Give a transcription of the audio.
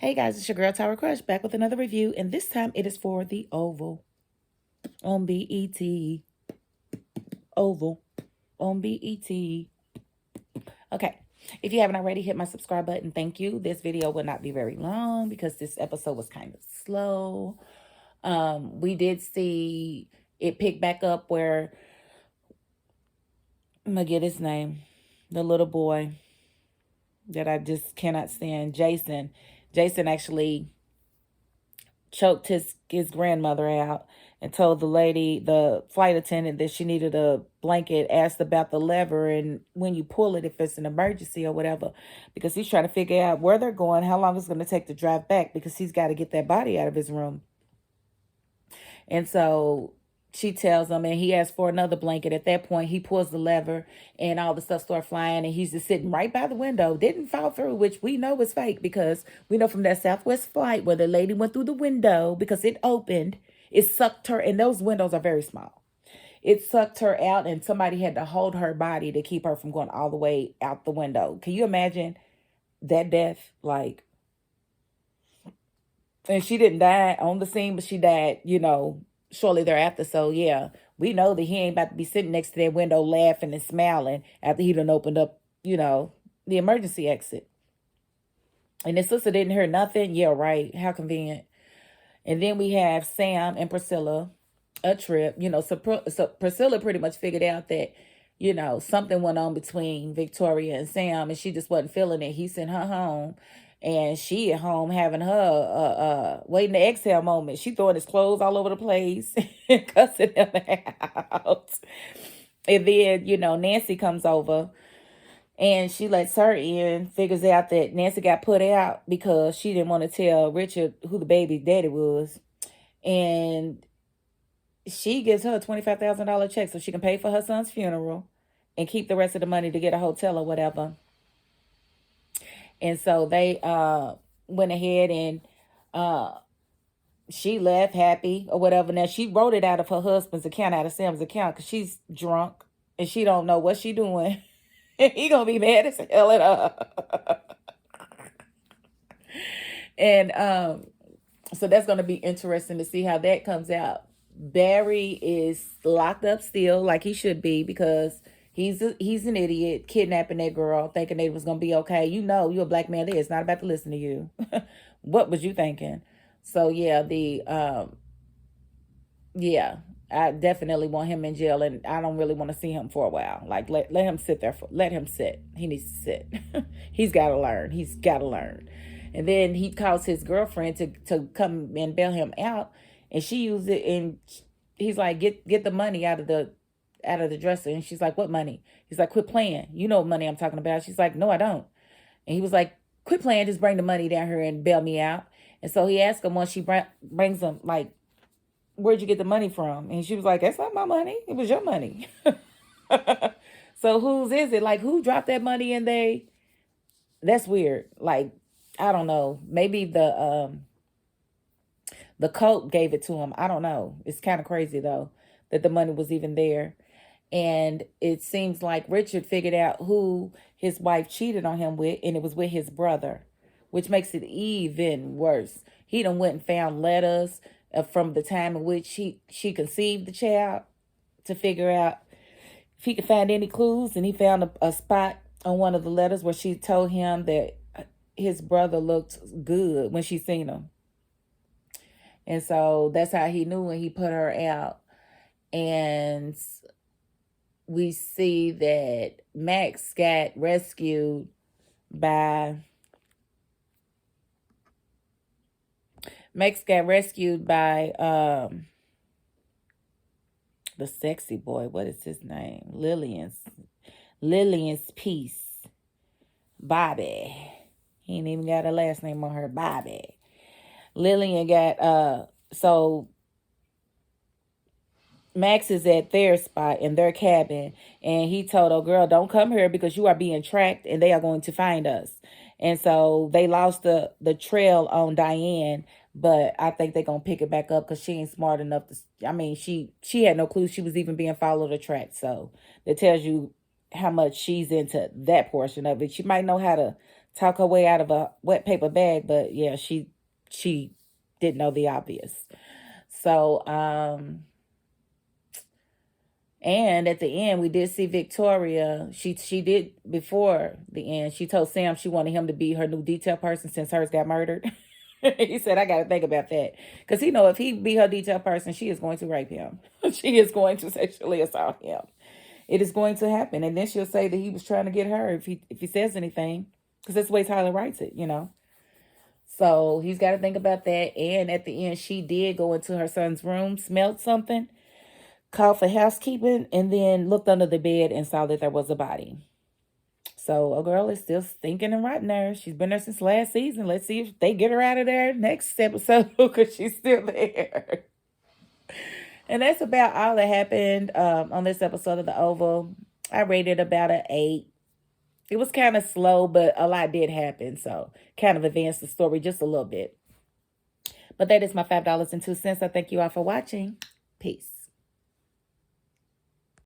Hey guys, it's your girl Tower Crush back with another review, and this time it is for the Oval on BET. Oval on BET. Okay, if you haven't already, hit my subscribe button. Thank you. This video will not be very long because this episode was kind of slow. We did see it pick back up where I'm gonna get his name, the little boy that I just cannot stand, Jason. Jason actually choked his grandmother out and told the flight attendant, that she needed a blanket, asked about the lever and when you pull it, if it's an emergency or whatever, because he's trying to figure out where they're going, how long it's going to take to drive back, because he's got to get that body out of his room. And so she tells him, and he asks for another blanket. At that point, he pulls the lever and all the stuff starts flying, and he's just sitting right by the window. Didn't fall through, which we know is fake, because we know from that Southwest flight where the lady went through the window because it opened, it sucked her, and those windows are very small. It sucked her out, and somebody had to hold her body to keep her from going all the way out the window. Can you imagine that death? Like, and she didn't die on the scene, but she died, shortly thereafter. So yeah, we know that he ain't about to be sitting next to that window laughing and smiling after he done opened up, the emergency exit. And his sister didn't hear nothing. Yeah, right. How convenient. And then we have Sam and Priscilla, a trip. So Priscilla pretty much figured out that, something went on between Victoria and Sam, and she just wasn't feeling it. He sent her home, and she at home having her waiting to exhale moment. She throwing his clothes all over the place and cussing him out. And then, Nancy comes over and she lets her in, figures out that Nancy got put out because she didn't want to tell Richard who the baby's daddy was. And she gives her a $25,000 check so she can pay for her son's funeral and keep the rest of the money to get a hotel or whatever. And so they went ahead and she left happy or whatever. Now, she wrote it out of her husband's account, out of Sam's account, because she's drunk and she don't know what she doing. He gonna be mad as hell at her. And so that's gonna be interesting to see how that comes out. Barry is locked up still, like he should be, because he's an idiot, kidnapping that girl, thinking they was gonna be okay. You're a black man there. It's not about to listen to you. What was you thinking? So yeah, yeah, I definitely want him in jail, and I don't really want to see him for a while. Like, let him sit there. Let him sit. He needs to sit. He's got to learn. He's got to learn. And then he calls his girlfriend to come and bail him out, and she used it, and he's like, get the money out of the dresser. And she's like, what money? He's like, quit playing. You know what money I'm talking about. She's like, no, I don't. And he was like, quit playing. Just bring the money down here and bail me out. And so he asked him, once she brings him, like, where'd you get the money from? And she was like, that's not my money. It was your money. So whose is it? Like, who dropped that money and that's weird. Like, I don't know. Maybe the cult gave it to him. I don't know. It's kind of crazy though that the money was even there. And it seems like Richard figured out who his wife cheated on him with, and it was with his brother, which makes it even worse. He done went and found letters from the time in which she conceived the child to figure out if he could find any clues. And he found a spot on one of the letters where she told him that his brother looked good when she seen him. And so that's how he knew when he put her out. And we see that Max got rescued by the sexy boy. What is his name? Lillian's piece. Bobby. He ain't even got a last name on her. Bobby. Lillian got so Max is at their spot in their cabin, and he told, oh girl, don't come here because you are being tracked and they are going to find us. And so they lost the trail on Diane, but I think they're going to pick it back up because she ain't smart enough she had no clue she was even being followed or tracked. So that tells you how much she's into that portion of it. She might know how talk her way out of a wet paper bag, but yeah, she didn't know the obvious. So, and at the end, we did see Victoria. She did, before the end, she told Sam she wanted him to be her new detail person since hers got murdered. He said, I got to think about that. Because he know if he be her detail person, she is going to rape him. She is going to sexually assault him. It is going to happen. And then she'll say that he was trying to get her if he says anything. Because that's the way Tyler writes it, you know. So he's got to think about that. And at the end, she did go into her son's room, smelled something, called for housekeeping, and then looked under the bed and saw that there was a body. So a girl is still stinking and rotting there. She's been there since last season. Let's see if they get her out of there next episode, because she's still there. And that's about all that happened on this episode of The Oval. I rated about an 8. It was kind of slow, but a lot did happen. So kind of advanced the story just a little bit. But that is my $5.02. I thank you all for watching. Peace.